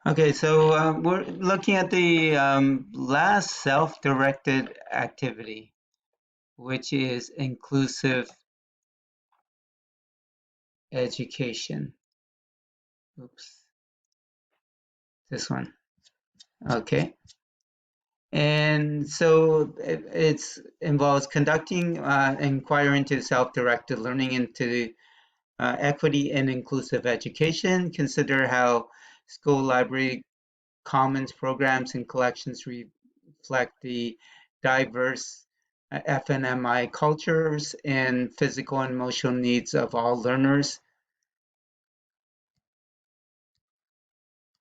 Okay, so we're looking at the last self-directed activity, which is inclusive education. Oops, this one. Okay. And so it's involves conducting inquiry into self-directed learning into equity and inclusive education. Consider how school library commons programs and collections reflect the diverse FNMI cultures and physical and emotional needs of all learners.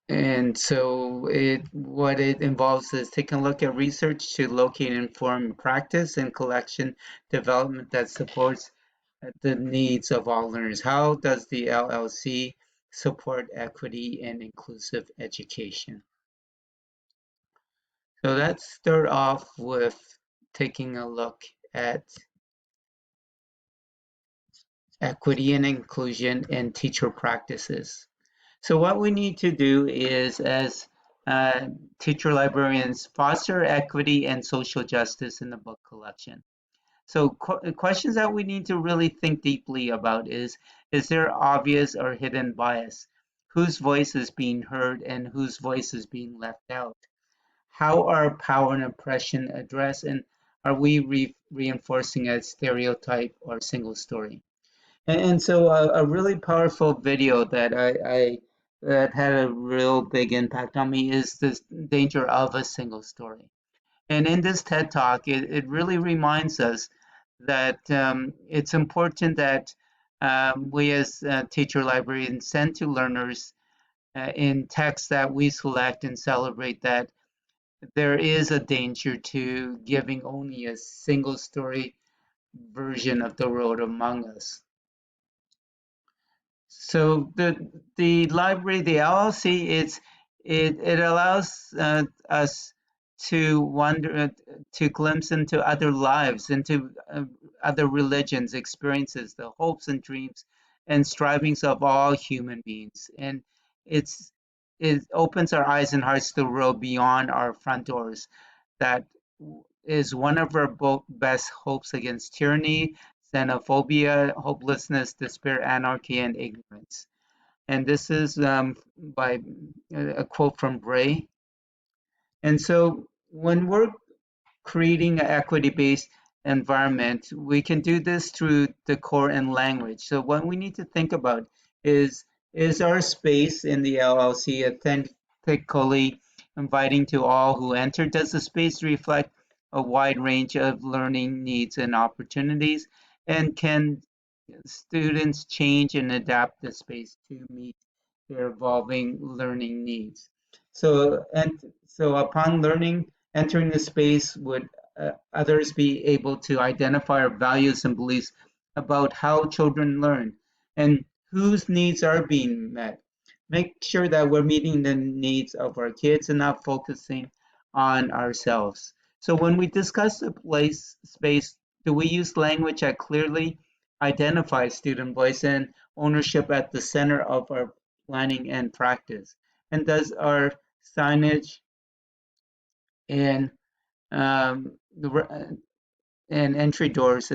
And so what it involves is taking a look at research to locate and inform practice and collection development that supports the needs of all learners. How does the LLC support equity and inclusive education? So let's start off with taking a look at equity and inclusion in teacher practices. So what we need to do is, as uh, teacher librarians, foster equity and social justice in the book collection. So questions that we need to really think deeply about is there obvious or hidden bias? Whose voice is being heard and whose voice is being left out? How are power and oppression addressed, and are we reinforcing a stereotype or single story? And so a really powerful video that I that had a real big impact on me is this danger of a single story. And in this TED Talk, it really reminds us that it's important that we as teacher librarians send to learners in text that we select and celebrate that there is a danger to giving only a single story version of the world among us. So the library, the LLC, it allows us to wonder, to glimpse into other lives, into other religions, experiences, the hopes and dreams and strivings of all human beings, and it's it opens our eyes and hearts to the world beyond our front doors. That is one of our best hopes against tyranny, xenophobia, hopelessness, despair, anarchy, and ignorance. And this is by a quote from Bray. And so when we're creating an equity-based environment, we can do this through decor and language. So what we need to think about is our space in the LLC authentically inviting to all who enter? Does the space reflect a wide range of learning needs and opportunities? And can students change and adapt the space to meet their evolving learning needs? So upon learning, entering the space, would others be able to identify our values and beliefs about how children learn and whose needs are being met? Make sure that we're meeting the needs of our kids and not focusing on ourselves. So when we discuss the place space, do we use language that clearly identifies student voice and ownership at the center of our planning and practice? And does our signage and the and entry doors,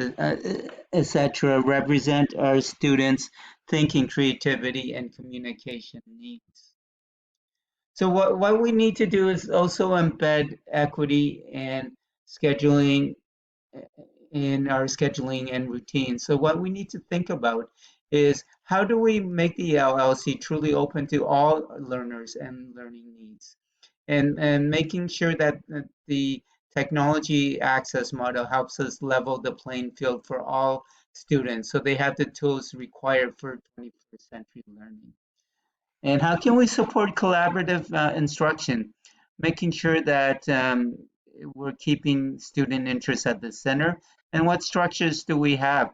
etc., represent our students' thinking, creativity, and communication needs? So what we need to do is also embed equity and scheduling in our scheduling and routine. So what we need to think about is how do we make the LLC truly open to all learners and learning needs? And making sure that the technology access model helps us level the playing field for all students so they have the tools required for 21st century learning. And how can we support collaborative instruction, making sure that we're keeping student interest at the center? And what structures do we have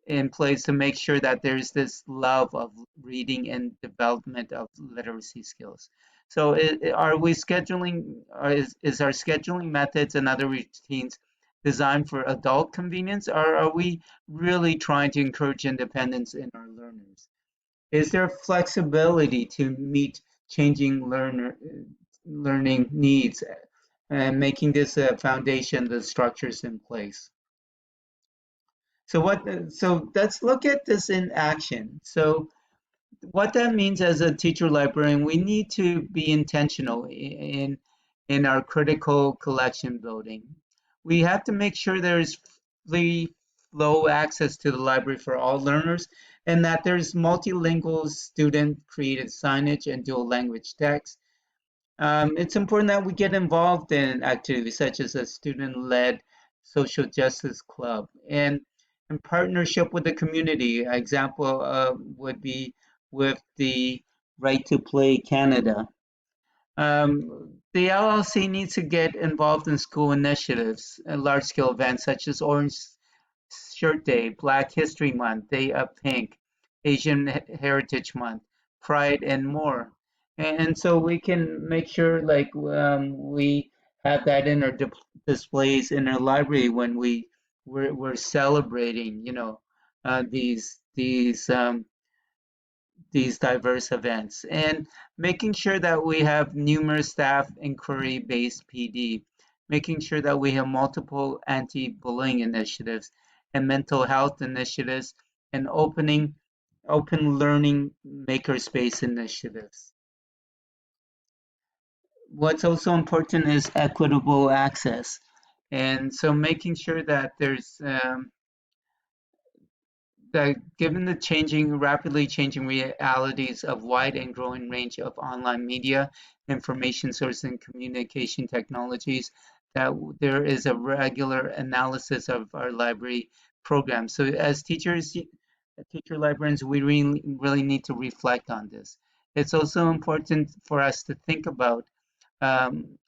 in place to make sure that there's this love of reading and development of literacy skills? So are we scheduling, or is our scheduling methods and other routines designed for adult convenience, or are we really trying to encourage independence in our learners? Is there flexibility to meet changing learning needs, and making this a foundation, the structures in place. So let's look at this in action. So what that means as a teacher librarian, we need to be intentional in our critical collection building. We have to make sure there's free flow access to the library for all learners, and that there's multilingual student created signage and dual language text. It's important that we get involved in activities such as a student-led social justice club and in partnership with the community. An example would be with the Right to Play Canada. The LLC needs to get involved in school initiatives and large-scale events such as Orange Shirt Day, Black History Month, Day of Pink, Asian Heritage Month, Pride, and more. And so we can make sure like we have that in our displays in our library when we're celebrating, these diverse events, and making sure that we have numerous staff inquiry-based PD, making sure that we have multiple anti-bullying initiatives and mental health initiatives, and open learning makerspace initiatives. What's also important is equitable access, and so making sure that there's that given the rapidly changing realities of wide and growing range of online media, information source and communication technologies, that there is a regular analysis of our library program. So as teacher librarians, we really need to reflect on this. It's also important for us to think about um,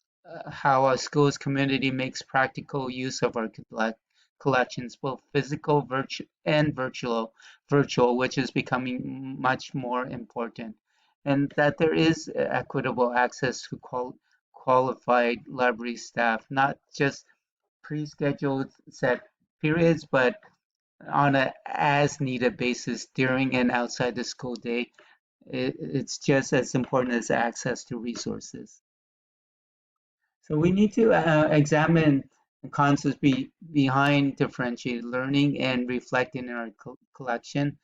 how our school's community makes practical use of our collections, both physical, and virtual, which is becoming much more important, and that there is equitable access to qualified library staff, not just pre-scheduled set periods, but on a as needed basis during and outside the school day. It's just as important as access to resources. So we need to examine the concepts behind differentiated learning and reflect in our collection.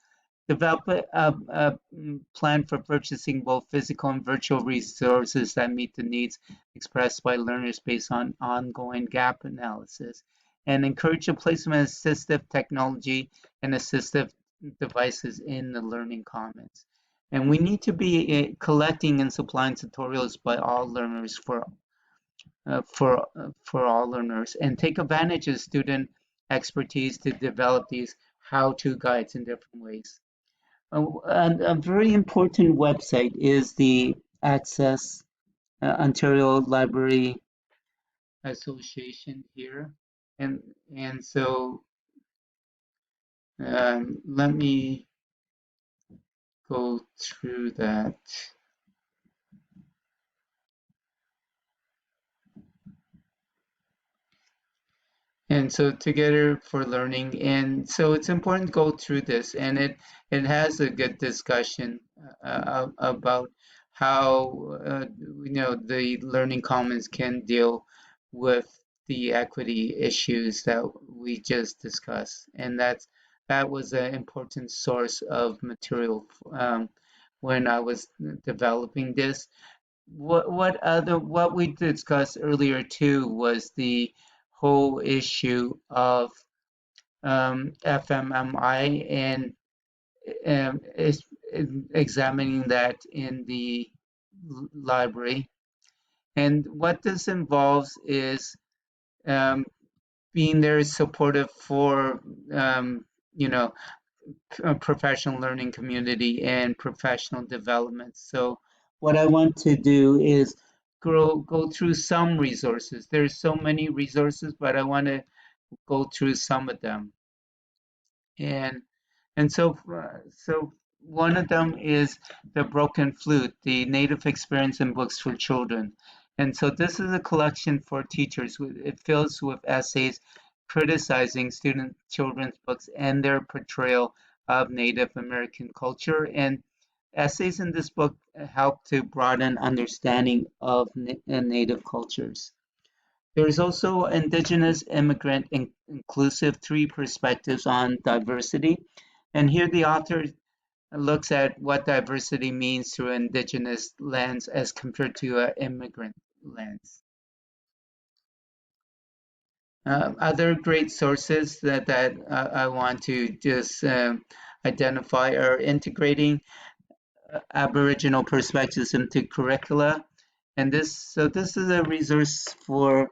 Develop a plan for purchasing both physical and virtual resources that meet the needs expressed by learners based on ongoing gap analysis. And encourage the placement of assistive technology and assistive devices in the learning commons. And we need to be collecting and supplying tutorials by all learners for all learners, and take advantage of student expertise to develop these how-to guides in different ways. And a very important website is the Access Ontario Library Association here, and so let me go through that. And so together for learning, and so it's important to go through this, and it has a good discussion about how the learning commons can deal with the equity issues that we just discussed, and that was an important source of material when I was developing this. What we discussed earlier too was the whole issue of FMMI, and is examining that in the library. And what this involves is um, being there supportive for you know a professional learning community and professional development. So what I want to do is go through some resources. There's so many resources, but I want to go through some of them. And so one of them is The Broken Flute, the Native Experience in Books for Children. And so this is a collection for teachers. It fills with essays criticizing student children's books and their portrayal of Native American culture. And Essays in this book help to broaden understanding of native cultures. There's also Indigenous, Immigrant, Inclusive, three perspectives on diversity. And here the author looks at what diversity means through an Indigenous lens as compared to an immigrant lens. Other great sources that I want to just identify are integrating Aboriginal perspectives into curricula. And this is a resource for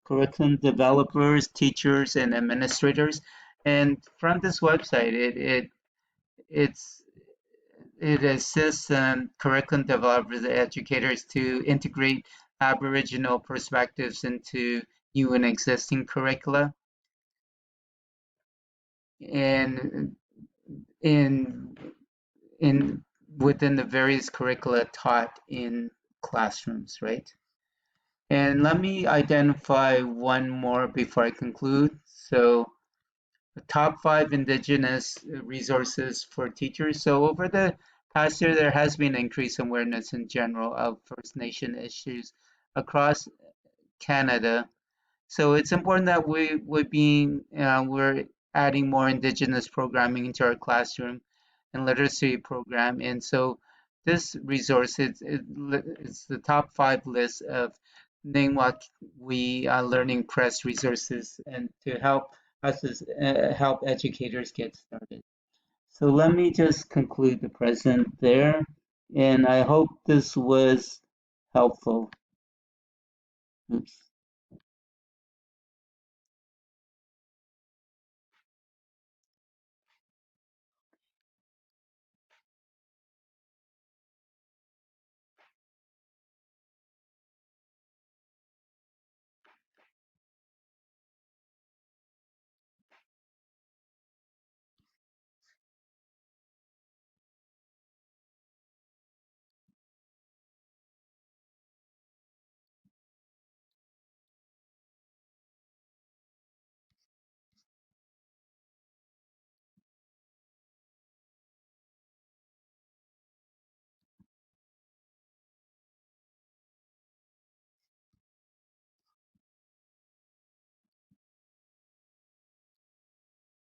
curriculum developers, teachers, and administrators. And from this website, it's it assists curriculum developers and educators to integrate Aboriginal perspectives into new and existing curricula. And in in within the various curricula taught in classrooms, right? And let me identify one more before I conclude. So, the top 5 Indigenous resources for teachers. So, over the past year, there has been increased awareness in general of First Nation issues across Canada. So it's important that we're adding more Indigenous programming into our classroom and literacy program. And so this resource it's the top 5 list of Ningwak we learning press resources and to help help educators get started. So let me just conclude the present there, and I hope this was helpful. Oops.